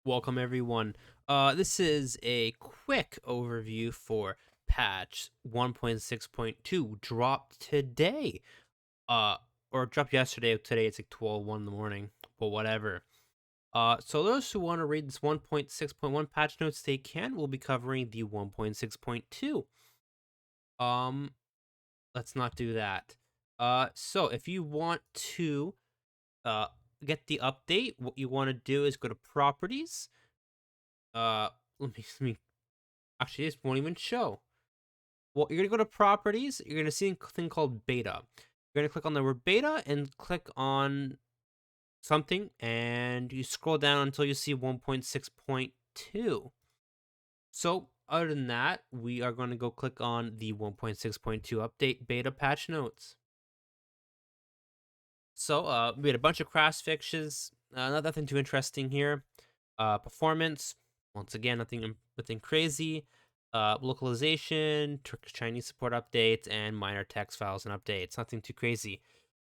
Welcome everyone. This is a quick overview for patch 1.6.2 dropped today. Uh, or dropped yesterday. Today it's like 12:01 in the morning, but whatever. So those who want to read this 1.6.1 patch notes, they can. We'll be covering the 1.6.2. Um, let's not do that. So if you want to uh get the update, what you want to do is go to properties. Let me actually, this won't even show. Well, you're gonna go to properties. You're gonna see a thing called beta. You're gonna click on the word beta and click on something, and you scroll down until you see 1.6.2. So, other than that, we are going to go click on the 1.6.2 update beta patch notes. So, we had a bunch of crash fixes. Nothing too interesting here. Performance, once again, nothing crazy. Localization, Turkish Chinese support updates, and minor text files and updates. Nothing too crazy.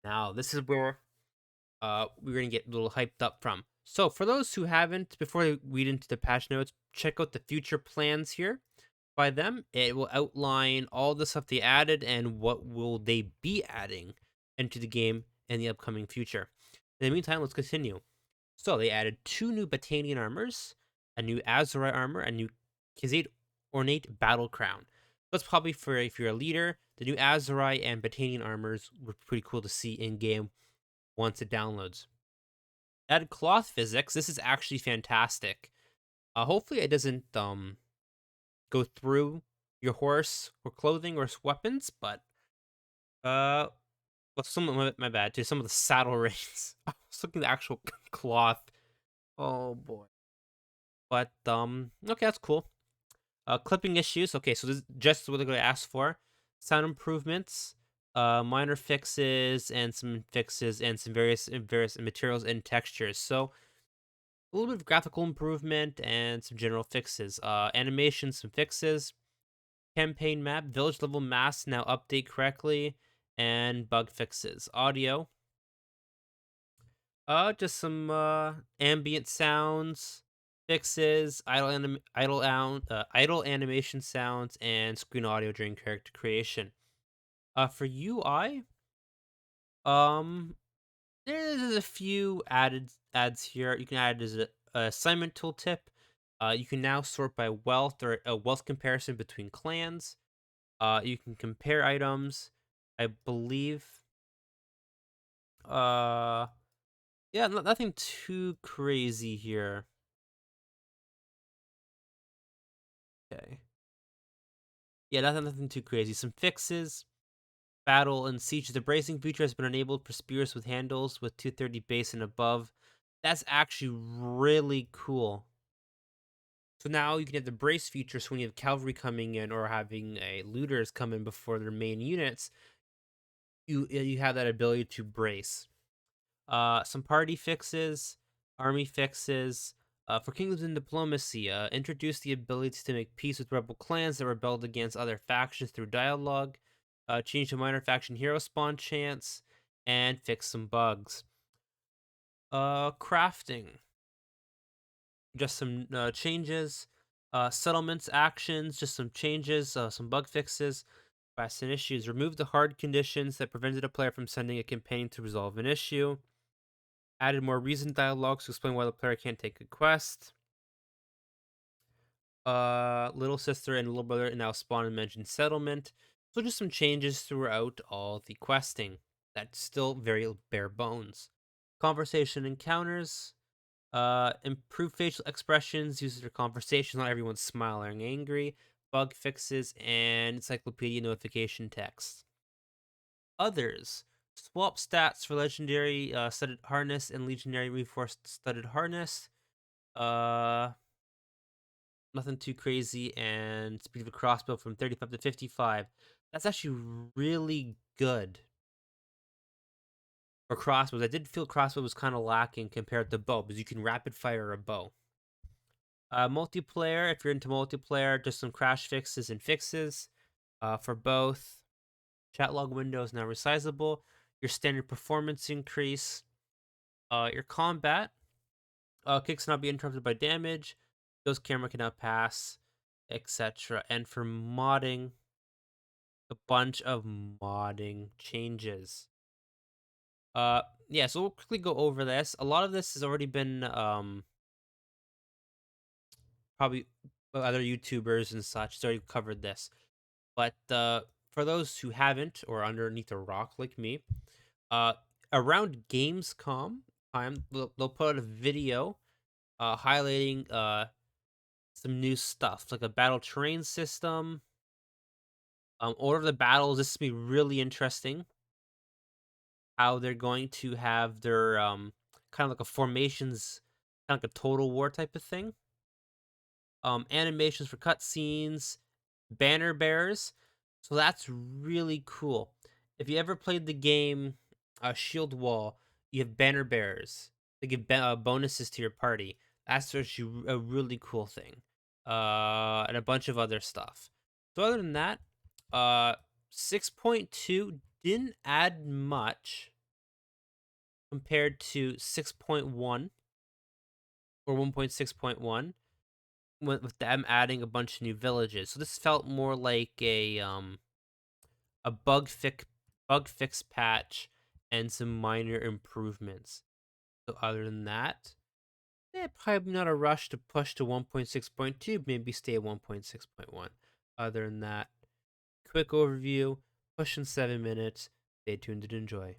Now, this is where we're gonna get a little hyped up from. So, for those who haven't, before we read into the patch notes, check out the future plans here. By them, it will outline all the stuff they added and what will they be adding into the game in the upcoming future. In the meantime, let's continue. So they added two new Batanian armors, a new Azurai armor, a new Khazid ornate battle crown. That's probably for if you're a leader. The new Azurai and Batanian armors were pretty cool to see in game once it downloads. Added cloth physics. This is actually fantastic. Hopefully it doesn't go through your horse or clothing or weapons, but uh well, some of my bad too. Some of the saddle rings. I was looking at the actual cloth. Oh boy. But okay, that's cool. Clipping issues. Okay, so this is just what they're going to ask for. Sound improvements, minor fixes, and some fixes, and some various materials and textures. So a little bit of graphical improvement and some general fixes. Animation, some fixes. Campaign map, village level masks now update correctly, and bug fixes. Audio. Just some ambient sounds, fixes, idle animation sounds, and screen audio during character creation. For UI, um, there's a few added ads here. You can add as a assignment tooltip. You can now sort by wealth or a wealth comparison between clans. You can compare items. I believe. Uh, yeah, nothing too crazy here. Okay. Yeah, nothing too crazy. Some fixes. Battle and Siege of the Bracing feature has been enabled for spears with handles with 230 base and above. That's actually really cool. So now you can have the brace feature, so when you have cavalry coming in or having a looters come in before their main units, you have that ability to brace. Some party fixes, army fixes. For Kingdoms in Diplomacy, introduce the ability to make peace with rebel clans that rebelled against other factions through dialogue. Change the minor faction hero spawn chance, and fix some bugs. Crafting. Just some changes. Settlements actions, just some changes, some bug fixes. Quests and issues. Remove the hard conditions that prevented a player from sending a companion to resolve an issue. Added more reasoned dialogues to explain why the player can't take a quest. Little sister and little brother now spawn and mentioned settlement. So just some changes throughout all the questing. That's still very bare bones. Conversation encounters. Improve facial expressions, uses their conversation, not everyone's smiling angry. Bug fixes and encyclopedia notification text. Others. Swap stats for legendary studded harness and legionary reinforced studded harness. Uh, Nothing too crazy, and speed of a crossbow from 35 to 55. That's actually really good for crossbows. I did feel crossbow was kind of lacking compared to bow, because you can rapid fire a bow. Multiplayer, if you're into multiplayer, just some crash fixes and fixes for both. Chat log window is now resizable. Your standard performance increase. Your combat. Kicks cannot be interrupted by damage. Ghost camera cannot pass, etc. And for modding, a bunch of modding changes. Yeah, so we'll quickly go over this. A lot of this has already been probably other YouTubers and such has already covered this. But for those who haven't or underneath a rock like me, uh, around Gamescom time, they'll put out a video highlighting some new stuff like a battle terrain system, order of the battles. This is gonna be really interesting. How they're going to have their kind of like a formations, kind of like a Total War type of thing. Animations for cutscenes, banner bearers. So that's really cool. If you ever played the game Shield Wall, you have banner bearers. They give bonuses to your party. That's actually a really cool thing. And a bunch of other stuff. So other than that, 6.2 didn't add much compared to 6.1 or 1.6.1 with them adding a bunch of new villages. So this felt more like a bug fix patch and some minor improvements. So other than that, probably not a rush to push to 1.6.2, maybe stay at 1.6.1. Other than that, quick overview, pushing 7 minutes. Stay tuned and enjoy.